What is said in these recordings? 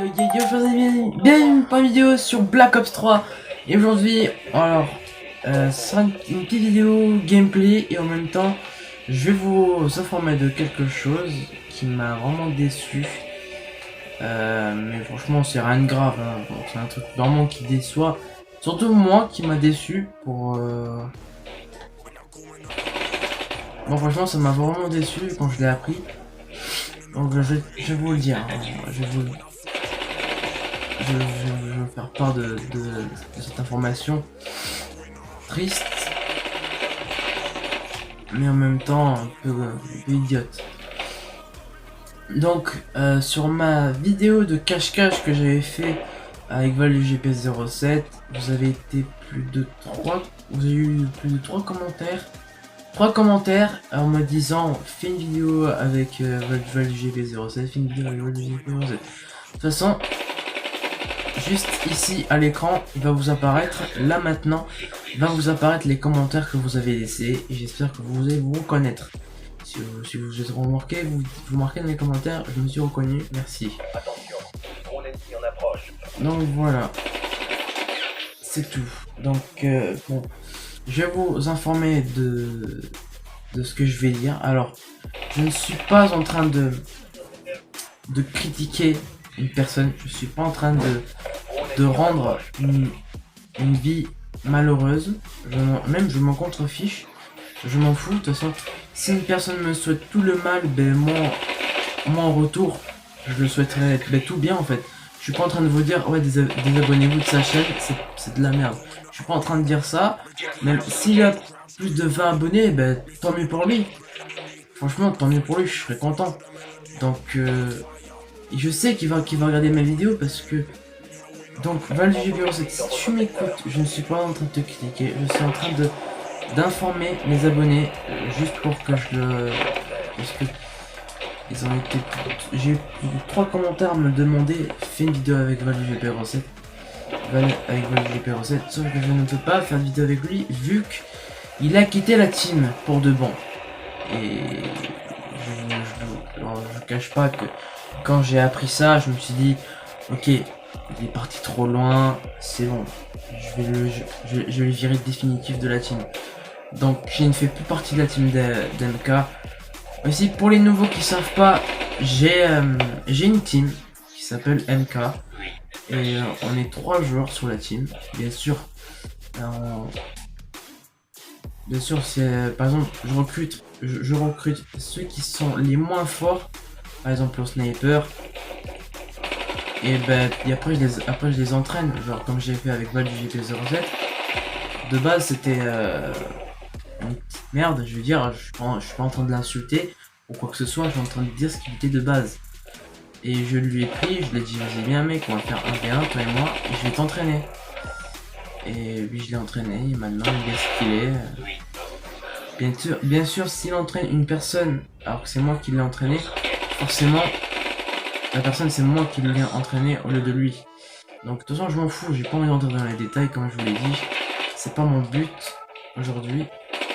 Je faisais bien pour une vidéo sur Black Ops 3. Et aujourd'hui, alors, ce sera une petite vidéo gameplay et en même temps, je vais vous informer de quelque chose qui m'a vraiment déçu. Mais franchement, c'est rien de grave, hein. Bon, c'est un truc vraiment qui déçoit. Surtout moi qui m'a déçu pour... Bon, franchement, ça m'a vraiment déçu quand je l'ai appris. Donc je vais vous le dire, hein. Je vais vous faire part de cette information triste, mais en même temps un peu idiote. Donc sur ma vidéo de cache-cache que j'avais fait avec ValuGP07, vous avez été vous avez eu plus de 3 commentaires. 3 commentaires en me disant fais une vidéo avec ValuGP07, fais une vidéo avec ValuGP07. De toute façon, juste ici à l'écran, il va vous apparaître, là maintenant, il va vous apparaître les commentaires que vous avez laissés et j'espère que vous allez vous reconnaître. Si vous êtes remarqué, vous marquez dans les commentaires, je me suis reconnu, merci. Donc voilà, c'est tout. Donc bon, je vais vous informer de ce que je vais dire. Alors, je ne suis pas en train de critiquer une personne, je suis pas en train de rendre une vie malheureuse, je m'en contrefiche, je m'en fous. De toute façon, si une personne me souhaite tout le mal, ben moi en retour, je le souhaiterais tout bien en fait. Je suis pas en train de vous dire ouais désabonnez-vous de sa chaîne, c'est de la merde. Je suis pas en train de dire ça, même s'il a plus de 20 abonnés, ben tant mieux pour lui. Franchement, tant mieux pour lui, je serais content. Donc je sais qu'il va regarder ma vidéo parce que... Donc ValuGP07, si tu m'écoutes, je ne suis pas en train de te critiquer, je suis en train d'informer mes abonnés, juste pour que je le... Parce que ils ont été... J'ai eu plus de 3 commentaires à me demander fais une vidéo avec ValuGP07. Avec ValuGP07, sauf que je ne peux pas faire de vidéo avec lui vu qu'il a quitté la team pour de bon. Et je cache pas que quand j'ai appris ça, je me suis dit ok, il est parti trop loin, c'est bon, je vais le virer définitif de la team. Donc je ne fais plus partie de la team d'MK. Aussi pour les nouveaux qui savent pas, j'ai une team qui s'appelle MK et on est 3 joueurs sur la team. Bien sûr, c'est par exemple je recrute ceux qui sont les moins forts, par exemple au sniper. Et ben après je les entraîne, genre comme j'ai fait avec ValuGP07. De base c'était une petite merde, je veux dire, je suis pas en train de l'insulter ou quoi que ce soit, je suis en train de dire ce qu'il était de base. Et je lui ai pris, je lui ai dit vas-y viens mec, on va faire 1v1 toi et moi, et je vais t'entraîner. Et lui je l'ai entraîné, et maintenant il est ce qu'il est. Bien sûr s'il entraîne une personne alors que c'est moi qui l'ai entraîné, forcément la personne c'est moi qui l'ai entraîné au lieu de lui. Donc de toute façon je m'en fous, j'ai pas envie d'entrer dans les détails comme je vous l'ai dit. C'est pas mon but aujourd'hui.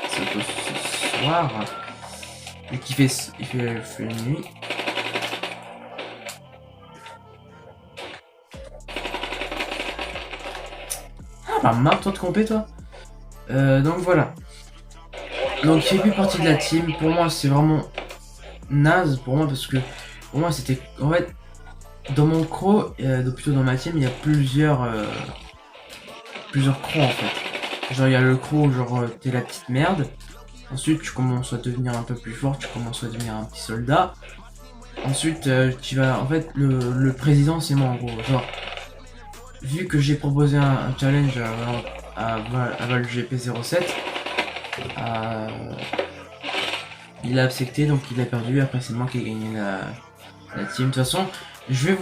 C'est ce soir. Et qu'il fait, il fait nuit. Ah bah marre toi de compter toi. Donc voilà. Donc j'ai plus partie de la team. Pour moi c'est vraiment naze pour moi parce que pour moi c'était en fait dans mon croc, plutôt dans ma team il y a plusieurs crocs en fait. Genre il y a le croc genre t'es la petite merde. Ensuite tu commences à devenir un peu plus fort, tu commences à devenir un petit soldat. Ensuite tu vas en fait le président c'est moi en gros. Genre vu que j'ai proposé un challenge à ValuGP07, il a accepté donc il a perdu. Après c'est moi qui ai gagné la team. De toute façon je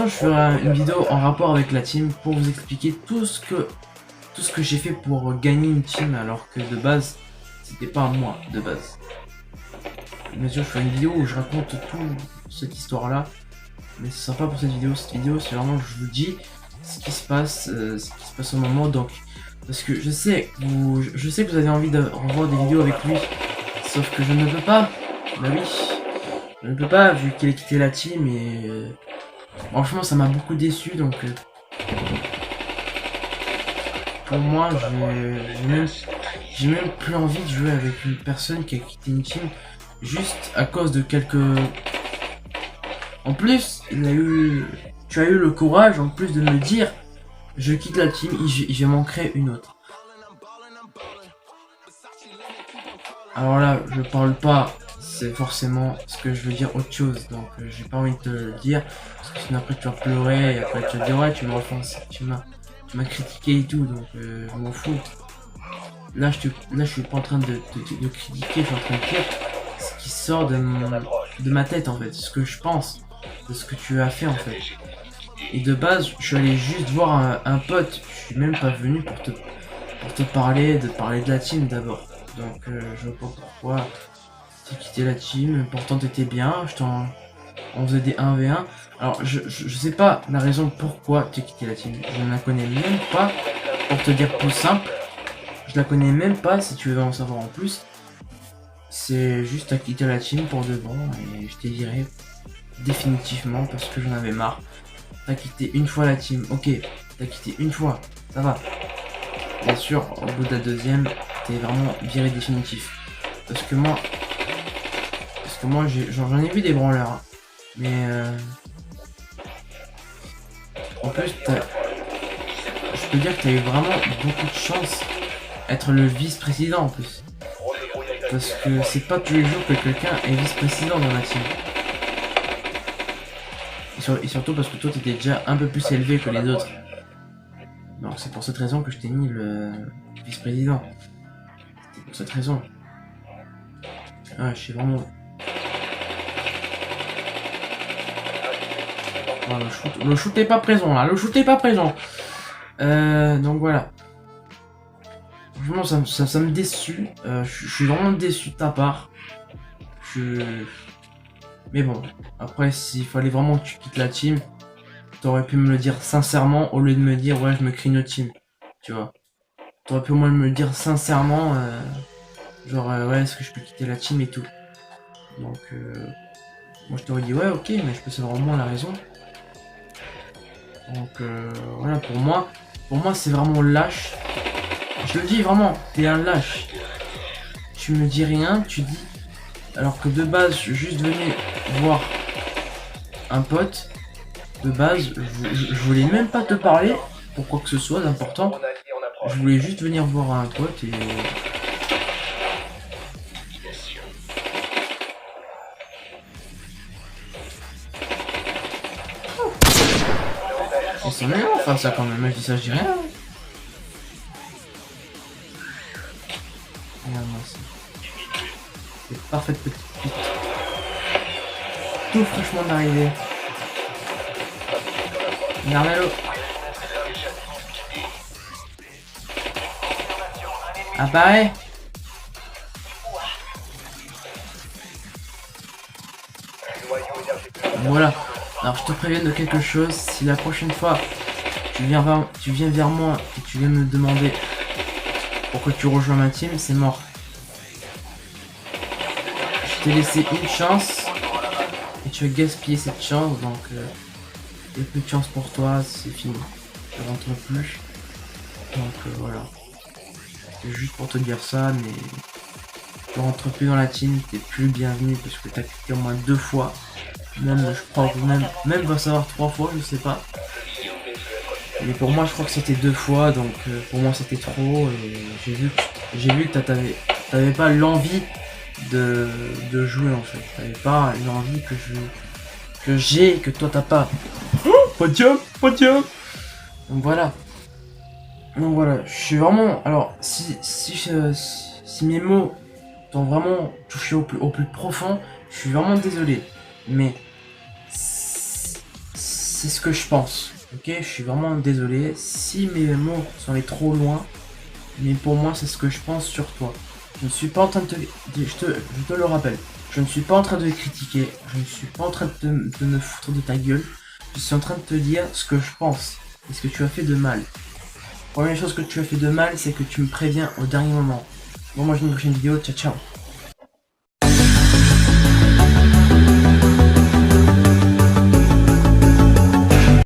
ferai une vidéo en rapport avec la team pour vous expliquer tout ce que j'ai fait pour gagner une team alors que de base c'était pas moi de base. Bien sûr je ferai une vidéo où je raconte toute cette histoire là, mais ce sera pas pour cette vidéo. Cette vidéo c'est vraiment je vous dis ce qui se passe au moment. Donc parce que je sais que vous avez envie de revoir des vidéos avec lui, sauf que je ne peux pas. Bah oui, je ne peux pas vu qu'il a quitté la team Franchement, ça m'a beaucoup déçu, donc pour moi, j'ai même plus envie de jouer avec une personne qui a quitté une team juste à cause de quelques... En plus, tu as eu le courage en plus de me dire, je quitte la team, je m'en crée une autre. Alors là, je parle pas, c'est forcément ce que je veux dire autre chose, donc j'ai pas envie de te le dire, parce que sinon après tu vas pleurer, et après tu vas dire ouais, tu m'as critiqué et tout, donc je m'en fous. Là je suis pas en train de critiquer, je suis en train de dire ce qui sort de ma tête en fait, ce que je pense, de ce que tu as fait en fait. Et de base, je suis allé juste voir un pote, je suis même pas venu pour te parler, de la team d'abord. Donc je vois pas pourquoi t'as quitté la team, pourtant t'étais bien, on faisait des 1v1. Alors je sais pas la raison pourquoi tu as quitté la team, je ne la connais même pas, pour te dire plus simple, je la connais même pas si tu veux en savoir en plus. C'est juste à quitter la team pour de bon et je t'ai viré définitivement parce que j'en avais marre. T'as quitté une fois la team, ok, t'as quitté une fois, ça va. Bien sûr, au bout de la deuxième, t'es vraiment viré définitif. Parce que moi j'en ai vu des branleurs, hein. Mais en plus, je peux dire que t'as eu vraiment beaucoup de chance être le vice-président en plus. Parce que c'est pas tous les jours que quelqu'un est vice-président dans la team. Et surtout parce que toi t'étais déjà un peu plus élevé que les autres. Donc c'est pour cette raison que je t'ai mis le vice-président. C'est pour cette raison. Ah, je suis vraiment... Ah, le shoot est pas présent là, le shoot est pas présent. Donc voilà. Vraiment ça me déçut. Je suis vraiment déçu de ta part. Mais bon, après s'il fallait vraiment que tu quittes la team, t'aurais pu me le dire sincèrement au lieu de me dire ouais je me crée une autre team. Tu vois. T'aurais pu au moins me le dire sincèrement, genre ouais est-ce que je peux quitter la team et tout. Donc moi je t'aurais dit ouais ok mais je peux savoir au moins la raison. Donc voilà pour moi c'est vraiment lâche. Je le dis vraiment, t'es un lâche. Tu me dis rien, tu dis alors que de base je suis juste venu voir un pote. De base je voulais même pas te parler pour quoi que ce soit d'important. Je voulais juste venir voir un pote et... Oh, c'est méchant, enfin ça quand même, je dis ça, je dis rien. Regarde-moi ça. C'est parfaite petite pute. Tout fraîchement d'arriver. Regardez-le. Apparaît. Voilà. Alors je te préviens de quelque chose. Si la prochaine fois tu viens vers moi et tu viens me demander pourquoi tu rejoins ma team, c'est mort. Je t'ai laissé une chance et tu as gaspillé cette chance, donc il n'y a plus de chance pour toi, c'est fini. Je rentre plus. Donc voilà. C'est juste pour te dire ça, mais tu rentres plus dans la team, t'es plus bienvenu parce que t'as quitté au moins 2 fois. Même je crois que même va savoir 3 fois, je sais pas. Mais pour moi je crois que c'était 2 fois, donc pour moi c'était trop et j'ai vu que t'avais pas l'envie de jouer en fait. T'avais pas l'envie que toi t'as pas. Podium. Donc voilà. Je suis vraiment... Alors, si mes mots t'ont vraiment touché au plus profond, je suis vraiment désolé. Mais c'est ce que je pense. Ok, je suis vraiment désolé. Si mes mots sont allés trop loin, mais pour moi, c'est ce que je pense sur toi. Je ne suis pas en train de je te le rappelle. Je ne suis pas en train de critiquer. Je ne suis pas en train de me foutre de ta gueule. Je suis en train de te dire ce que je pense. Et ce que tu as fait de mal. Première chose que tu as fait de mal, c'est que tu me préviens au dernier moment. Bon, moi, je une prochaine vidéo. Ciao, ciao.